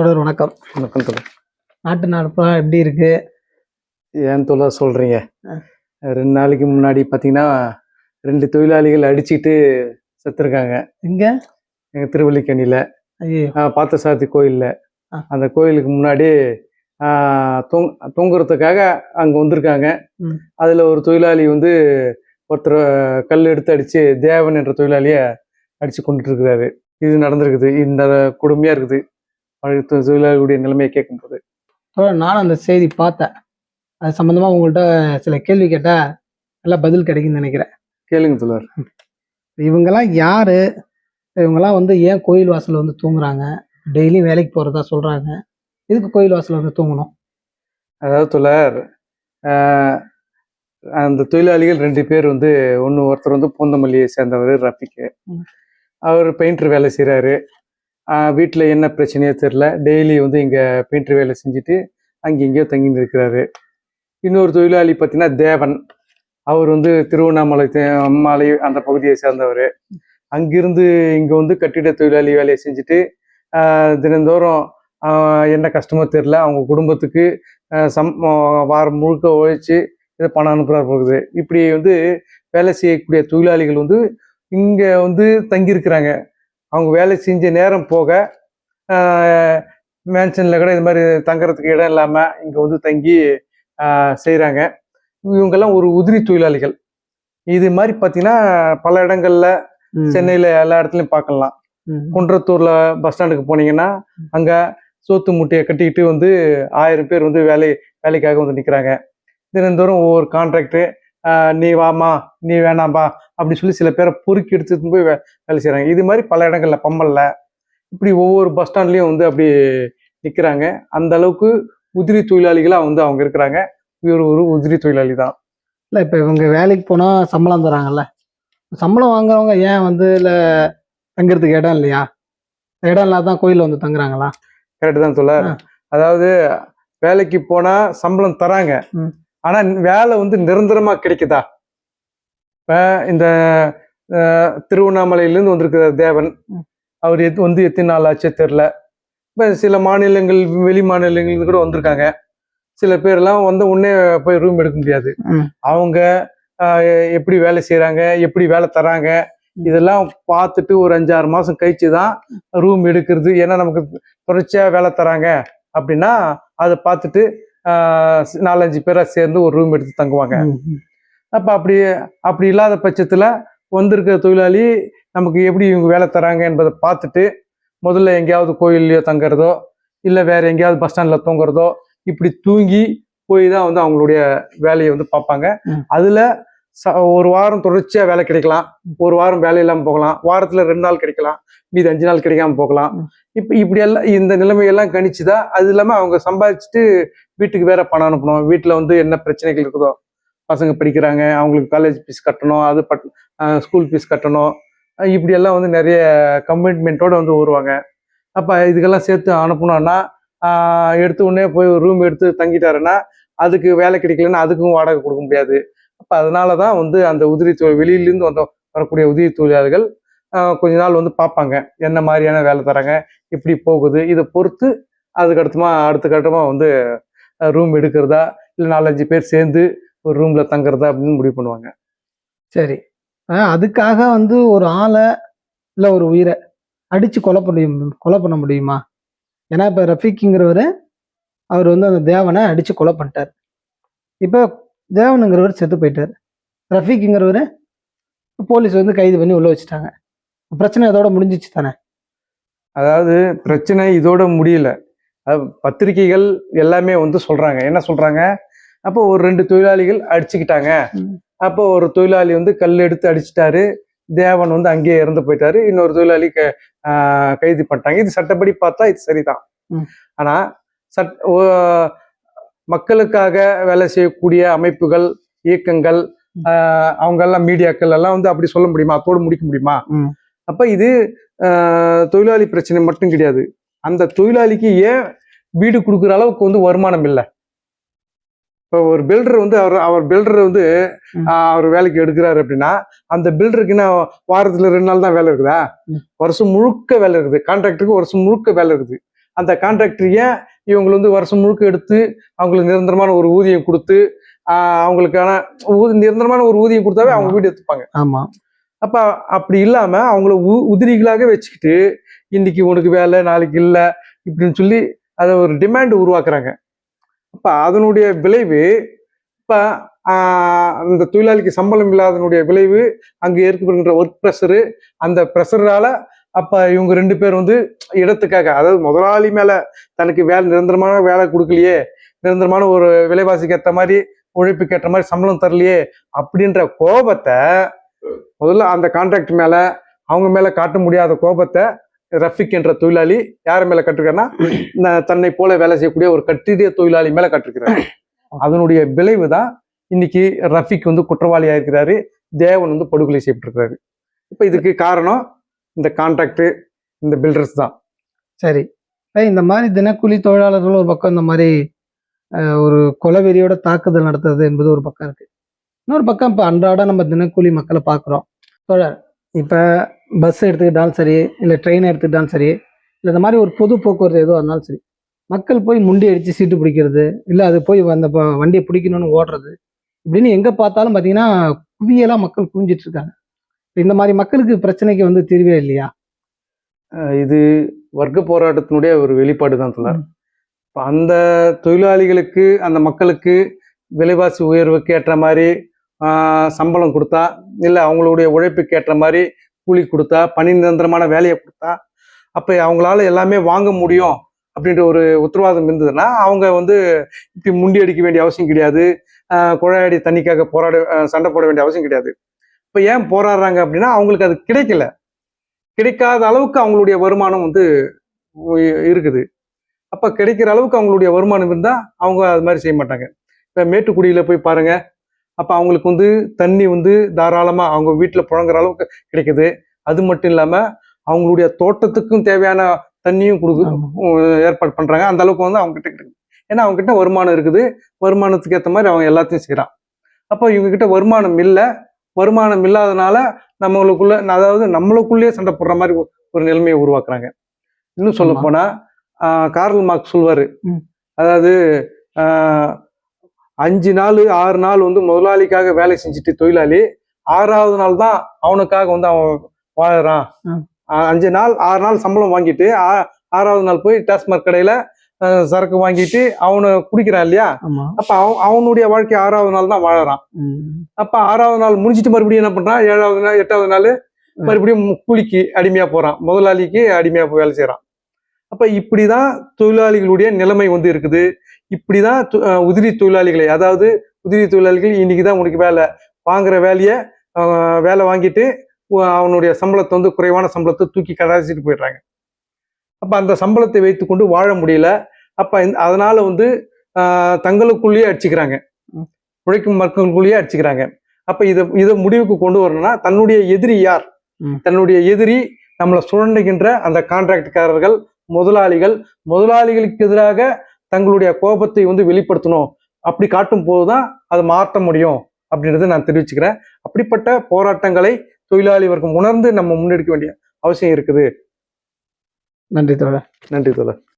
தொடர் வணக்கம். வணக்கம் தோழர். நாட்டு நடப்பெல்லாம் எப்படி இருக்கு? ஏன் தோழர் சொல்றீங்க? அ. 2 நாளைக்கு முன்னாடி பார்த்தீங்கன்னா, 2 தொழிலாளிகள் அடிச்சிட்டு செத்துருக்காங்க. எங்க? எங்க திருவல்லிக்கேணியில. ஐயய்யோ! பார்த்தசாரதி கோயில்ல. அ. அந்த கோயிலுக்கு முன்னாடி ஆ தூங்குறதுக்காக அங்க வந்திருக்காங்க. ம். அதுல ஒரு தொழிலாளி வந்து ஒருத்தர கல் எடுத்து அடிச்சு, தேவன் என்ற தொழிலாளிய அடிச்சு கொன்னுட்டு இருக்கிறாரு. இது நடந்திருக்குது. இந்த கொடுமையா இருக்குது. தொழிலாளிகளுடைய நிலைமையை கேட்கும்போது. தொடர் நானும் அந்த செய்தி பார்த்தேன். அது சம்மந்தமா உங்கள்ட்ட சில கேள்வி கேட்டா, நல்லா பதில் கிடைக்கும்னு நெனைக்கிறேன். கேளுங்க தோழர். இவங்கலாம் யாரு? இவங்கலாம் வந்து ஏன் கோயில் வாசல்ல வந்து தூங்குறாங்க? டெய்லியும் வேலைக்கு போறதா சொல்றாங்க. எதுக்கு கோயில் வாசல்ல வந்து தூங்கணும்? அதாவது தோழர், ஆ அந்த தொழிலாளிகள் 2 பேர் வந்து ஒருத்தர் வந்து பூந்தமல்லியை சேர்ந்தவர் ரஃபிக்கு. ம். அவர் பெயிண்டர் வேலை செய்கிறாரு. வீட்டில் என்ன பிரச்சனையோ தெரில. டெய்லி வந்து இங்கே பெயிண்டர் வேலை செஞ்சுட்டு அங்கே இங்கேயோ தங்கின்னு இருக்கிறாரு. இன்னொரு தொழிலாளி பார்த்தீங்கன்னா தேவன். அவர் வந்து திருவண்ணாமலை மலை அந்த பகுதியை சேர்ந்தவர். அங்கிருந்து இங்கே வந்து கட்டிட தொழிலாளி வேலையை செஞ்சுட்டு தினந்தோறும் என்ன கஷ்டமோ தெரில, அவங்க குடும்பத்துக்கு வாரம் முழுக்க உழைச்சி இதை பணம் அனுப்புகிறா போகுது. இப்படி வந்து வேலை செய்யக்கூடிய தொழிலாளிகள் வந்து இங்கே வந்து தங்கியிருக்கிறாங்க. அவங்க வேலை செஞ்ச நேரம் போக மேன்ஷனில் கூட இது மாதிரி தங்குறதுக்கு இடம் இல்லாமல் இங்கே வந்து தங்கி செய்கிறாங்க. இவங்கெல்லாம் ஒரு உதிரி தொழிலாளிகள். இது மாதிரி பார்த்தீங்கன்னா பல இடங்கள்ல சென்னையில் எல்லா இடத்துலையும் பார்க்கலாம். குன்றத்தூர்ல பஸ் ஸ்டாண்டுக்கு போனீங்கன்னா அங்கே சோத்து முட்டையை கட்டிக்கிட்டு வந்து 1000 பேர் வந்து வேலைக்காக வந்து நிற்கிறாங்க. தினந்தோறும் ஒவ்வொரு கான்ட்ராக்டு நீ வாமா நீ வேணாம்பா அப்படி சொல்லி சில பேரை பொறுக்கி எடுத்துட்டு போய் வேலை செய்கிறாங்க. இது மாதிரி பல இடங்கள்ல பம்மல்ல இப்படி ஒவ்வொரு பஸ் ஸ்டாண்ட்லேயும் வந்து அப்படி நிற்கிறாங்க. அந்த அளவுக்கு உதிரி தொழிலாளிகளாக வந்து அவங்க இருக்கிறாங்க. இவர் ஒரு உதிரி தொழிலாளி தான். இல்லை, இப்போ இவங்க வேலைக்கு போனால் சம்பளம் தராங்கல்ல, சம்பளம் வாங்குறவங்க ஏன் வந்து இல்லை தங்குறதுக்கு இடம் இல்லையா? இடம் இல்லாதான் கோயிலில் வந்து தங்குறாங்களா? கரெக்டு தான் தோழர். அதாவது வேலைக்கு போனால் சம்பளம் தராங்க. ஆனால் வேலை வந்து நிரந்தரமாக கிடைக்குதா? இப்போ இந்த திருவண்ணாமலையிலேருந்து வந்திருக்கிற தேவன், அவர் வந்து எத்தனை நாள் ஆச்சே தெரில. இப்போ சில மாநிலங்கள் வெளி மாநிலங்களுக்கு கூட வந்திருக்காங்க. சில பேர்லாம் வந்து உடனே போய் ரூம் எடுக்க முடியாது. அவங்க எப்படி வேலை செய்கிறாங்க, எப்படி வேலை தராங்க, இதெல்லாம் பார்த்துட்டு ஒரு 5-6 மாதம் கழிச்சு தான் ரூம் எடுக்கிறது. ஏன்னா நமக்கு தொடர்ச்சியாக வேலை தராங்க அப்படின்னா அதை பார்த்துட்டு 4-5 பேராக சேர்ந்து ஒரு ரூம் எடுத்து தங்குவாங்க. அப்போ அப்படி இல்லாத பட்சத்தில் வந்திருக்கிற தொழிலாளி நமக்கு எப்படி இவங்க வேலை தராங்க என்பதை பார்த்துட்டு முதல்ல எங்கேயாவது கோயில்லையோ தங்குறதோ இல்லை வேற எங்கேயாவது பஸ் ஸ்டாண்டில் தூங்குறதோ இப்படி தூங்கி போய் தான் வந்து அவங்களுடைய வேலையை வந்து பார்ப்பாங்க. அதில் ஒரு வாரம் தொடர்ச்சியாக வேலை கிடைக்கலாம், ஒரு வாரம் வேலை இல்லாமல் போகலாம், வாரத்தில் 2 நாள் கிடைக்கலாம், மீது 5 நாள் கிடைக்காம போகலாம். இப்படியெல்லாம் இந்த நிலைமையெல்லாம் கணிச்சுதான். அது இல்லாமல் அவங்க சம்பாதிச்சுட்டு வீட்டுக்கு வேற பணம் அனுப்பணும். வீட்டில் வந்து என்ன பிரச்சனைகள் இருக்குதோ, பசங்க படிக்கிறாங்க, அவங்களுக்கு காலேஜ் ஃபீஸ் கட்டணும், அது ஸ்கூல் ஃபீஸ் கட்டணும், இப்படியெல்லாம் வந்து நிறைய கமிட்மெண்ட்டோடு வந்து வருவாங்க. அப்போ இதுக்கெல்லாம் சேர்த்து அனுப்பணும்னா எடுத்து உடனே போய் ஒரு ரூம் எடுத்து தங்கிட்டாருன்னா அதுக்கு வேலை கிடைக்கலன்னா அதுக்கும் வாடகை கொடுக்க முடியாது. அப்போ அதனால தான் வந்து அந்த உதிரி வெளியிலேருந்து வரக்கூடிய உதிரி தொழிலாளர்கள் கொஞ்ச நாள் வந்து பார்ப்பாங்க என்ன மாதிரியான வேலை தராங்க, எப்படி போகுது, இதை பொறுத்து அதுக்கு அடுத்த கட்டமாக வந்து ரூம் எடுக்கிறதா இல்லை 4-5 பேர் சேர்ந்து ஒரு ரூமில் தங்குறதா அப்படின்னு முடிவு பண்ணுவாங்க. சரி, அதுக்காக வந்து ஒரு ஆளை இல்லை ஒரு உயிரை அடித்து கொலை பண்ண முடியுமா? ஏன்னா இப்போ ரஃபீக்குங்கிறவர் அவர் வந்து அந்த தேவனை அடித்து கொலை பண்ணிட்டார். இப்போ தேவனுங்கிறவர் செத்து போயிட்டார். ரஃபீக்குங்கிறவர் போலீஸ் வந்து கைது பண்ணி உள்ள வச்சுட்டாங்க. பிரச்சனை இதோட முடிஞ்சிச்சு தானே? அதாவது பிரச்சனை இதோட முடியல. பத்திரிகைகள் எல்லாமே வந்து சொல்றாங்க. என்ன சொல்றாங்க? அப்போ ஒரு 2 தொழிலாளிகள் அடிச்சுக்கிட்டாங்க. அப்போ ஒரு தொழிலாளி வந்து கல் எடுத்து அடிச்சிட்டாரு, தேவன் வந்து அங்கேயே இறந்து போயிட்டாரு, இன்னொரு தொழிலாளி கைது பண்ணிட்டாங்க. இது சட்டப்படி பார்த்தா இது சரிதான். ஆனா மக்களுக்காக வேலை செய்யக்கூடிய அமைப்புகள், இயக்கங்கள், அவங்க எல்லாம் மீடியாக்கள் எல்லாம் வந்து அப்படி சொல்ல முடியுமா? அதோடு முடிக்க முடியுமா? அப்ப இது தொழிலாளி பிரச்சனை மட்டும் கிடையாது. அந்த தொழிலாளிக்கு ஏன் வீடு கொடுக்குற அளவுக்கு வந்து வருமானம் இல்லை. இப்போ ஒரு பில்டர் வந்து அவர் பில்டர் வந்து அவர் வேலைக்கு எடுக்கிறாரு அப்படின்னா அந்த பில்டருக்குன்னா வாரத்துல 2 நாள் தான் வேலை இருக்குதா? வருஷம் முழுக்க வேலை இருக்குது. கான்ட்ராக்டருக்கு வருஷம் முழுக்க வேலை இருக்குது. அந்த கான்ட்ராக்டர் ஏன் இவங்களை வந்து வருஷம் முழுக்க எடுத்து அவங்களுக்கு நிரந்தரமான ஒரு ஊதியம் கொடுத்து அவங்களுக்கான நிரந்தரமான ஒரு ஊதியம் கொடுத்தாவே அவங்க வீடு எடுத்துப்பாங்க. ஆமா. அப்ப அப்படி இல்லாம அவங்கள உதிரிகளாக வச்சுக்கிட்டு இன்னைக்கு உனக்கு வேலை நாளைக்கு இல்லை இப்படின்னு சொல்லி அதை ஒரு டிமாண்ட் உருவாக்குறாங்க. அப்ப அதனுடைய விளைவு இப்ப அந்த தொழிலாளிக்கு சம்பளம் இல்லாதனுடைய விளைவு அங்க ஏற்படுகின்ற ஒர்க் ப்ரெஷரு, அந்த ப்ரெஷரால அப்ப இவங்க 2 பேர் வந்து இடத்துக்காக, அதாவது முதலாளி மேல தனக்கு நிரந்தரமான வேலை கொடுக்கலையே, நிரந்தரமான ஒரு விலைவாசிக்கு ஏற்ற மாதிரி உழைப்புக்கு ஏற்ற மாதிரி சம்பளம் தரலையே அப்படின்ற கோபத்தை முதல்ல அந்த கான்ட்ராக்ட் மேல அவங்க மேல காட்ட முடியாத கோபத்தை ரஃபிக் என்ற தொழிலாளி யார் மேல கட்டிருக்காருன்னா தன்னை போல வேலை செய்யக்கூடிய ஒரு கட்டிட தொழிலாளி மேல கட்டிருக்கிறாரு. அதனுடைய விளைவு தான் இன்னைக்கு ரஃபிக் வந்து குற்றவாளியா இருக்கிறாரு, தேவன் வந்து படுகொலை செய்யப்பட்டிருக்கிறாரு. இப்ப இதுக்கு காரணம் இந்த கான்ட்ராக்ட், இந்த பில்டர்ஸ் தான். சரி, இந்த மாதிரி தினக்கூலி தொழிலாளர்கள் ஒரு பக்கம் இந்த மாதிரி ஒரு கொலவெறியோட தாக்குதல் நடத்துறது என்பது ஒரு பக்கம் இருக்கு. இன்னொரு பக்கம் இப்போ அன்றாட நம்ம தினக்கூலி மக்களை பார்க்குறோம். இப்போ பஸ் எடுத்துக்கிட்டாலும் சரி, இல்லை ட்ரெயின் எடுத்துக்கிட்டாலும் சரி, இல்லை இந்த மாதிரி ஒரு பொது போக்குவரத்து எதுவாக இருந்தாலும் சரி, மக்கள் போய் முண்டி அடித்து சீட்டு பிடிக்கிறது, இல்லை அது போய் அந்த வண்டியை பிடிக்கணும்னு ஓடுறது, இப்படின்னு எங்கே பார்த்தாலும் பார்த்தீங்கன்னா குவியலாக மக்கள் குவிஞ்சிட்டு இருக்காங்க. இந்த மாதிரி மக்களுக்கு பிரச்சனைக்கு வந்து தீர்வே இல்லையா? இது வர்க்க போராட்டத்தினுடைய ஒரு வெளிப்பாடு தான் சொல்றார். இப்போ அந்த தொழிலாளிகளுக்கு, அந்த மக்களுக்கு விலைவாசி உயர்வுக்கு ஏற்ற மாதிரி சம்பளம் கொடுத்தா, இல்லை அவங்களுடைய உழைப்புக்கு ஏற்ற மாதிரி கூலி கொடுத்தா, பணி நிரந்தரமான வேலையை கொடுத்தா, அப்போ அவங்களால எல்லாமே வாங்க முடியும் அப்படின்ற ஒரு உத்தரவாதம் இருந்ததுன்னா அவங்க வந்து இப்படி முண்டி அடிக்க வேண்டிய அவசியம் கிடையாது, குழாயடி தண்ணிக்காக சண்டை போட வேண்டிய அவசியம் கிடையாது. இப்போ ஏன் போராடுறாங்க அப்படின்னா அவங்களுக்கு அது கிடைக்கல, கிடைக்காத அளவுக்கு அவங்களுடைய வருமானம் வந்து இருக்குது. அப்போ கிடைக்கிற அளவுக்கு அவங்களுடைய வருமானம் இருந்தால் அவங்க அது மாதிரி செய்ய மாட்டாங்க. இப்போ மேட்டுக்குடியில் போய் பாருங்க, அப்போ அவங்களுக்கு வந்து தண்ணி வந்து தாராளமாக அவங்க வீட்டில் புழங்குற அளவுக்கு கிடைக்குது. அது மட்டும் இல்லாமல் அவங்களுடைய தோட்டத்துக்கும் தேவையான தண்ணியும் ஏற்பாடு பண்ணுறாங்க. அந்த அளவுக்கு வந்து அவங்க கிட்ட கிடைக்குது. ஏன்னா அவங்க கிட்ட வருமானம் இருக்குது, வருமானத்துக்கு ஏற்ற மாதிரி அவங்க எல்லாத்தையும் செய்கிறான். அப்போ இவங்க கிட்ட வருமானம் இல்லை, வருமானம் இல்லாதனால நம்மளுக்குள்ள, அதாவது நம்மளுக்குள்ளேயே சண்டை போடுற மாதிரி ஒரு நிலைமையை உருவாக்குறாங்க. இன்னும் சொல்ல போனா கார்ல் மார்க்ஸ் சொல்வாரு, அதாவது 5 நாள் 6 நாள் வந்து முதலாளிக்காக வேலை செஞ்சுட்டு தொழிலாளி 6ஆவது நாள் தான் அவனுக்காக வந்து அவன் வாழறான். 5 நாள் 6 நாள் சம்பளம் வாங்கிட்டு 6ஆவது நாள் போய் டாஸ்மாக் கடையில சரக்கு வாங்கிட்டு அவனை குடிக்கிறான் இல்லையா? அப்ப அவனுடைய வாழ்க்கை 6ஆவது நாள் தான் வாழறான். அப்ப 6ஆவது நாள் முடிஞ்சிட்டு மறுபடியும் என்ன பண்றான், 7ஆவது நாள் 8ஆவது நாள் மறுபடியும் கூலிக்கு அடிமையா போறான், முதலாளிக்கு அடிமையா போய் வேலை செய்யறான். அப்ப இப்படிதான் தொழிலாளிகளுடைய நிலைமை வந்து இருக்குது. இப்படிதான் உதிரி தொழிலாளிகளை, அதாவது உதிரி தொழிலாளிகள் இன்னைக்குதான் உனக்கு வேலை வாங்குற வேலை வாங்கிட்டு அவனுடைய சம்பளத்தை வந்து குறைவான சம்பளத்தை தூக்கி கடாசிட்டு போயிடுறாங்க. அப்ப அந்த சம்பளத்தை வைத்துக்கொண்டு வாழ முடியல. அப்ப அதனால வந்து தங்களுக்குள்ளேயே அடிச்சுக்கிறாங்க, உழைக்கும் மக்களுக்குள்ளேயே அடிச்சுக்கிறாங்க. அப்ப இதை முடிவுக்கு கொண்டு வரணும்னா தன்னுடைய எதிரி யார்? தன்னுடைய எதிரி நம்மளை சுரண்டுகின்ற அந்த கான்ட்ராக்ட்காரர்கள், முதலாளிகளுக்கு எதிராக தங்களுடைய கோபத்தை வந்து வெளிப்படுத்தணும். அப்படி காட்டும் போதுதான் அதை மாற்ற முடியும் அப்படின்றத நான் தெரிவிச்சுக்கிறேன். அப்படிப்பட்ட போராட்டங்களை தொழிலாளி வர்க்கம் உணர்ந்து நம்ம முன்னெடுக்க வேண்டிய அவசியம் இருக்குது. நன்றி தோழர். நன்றி தோழர்.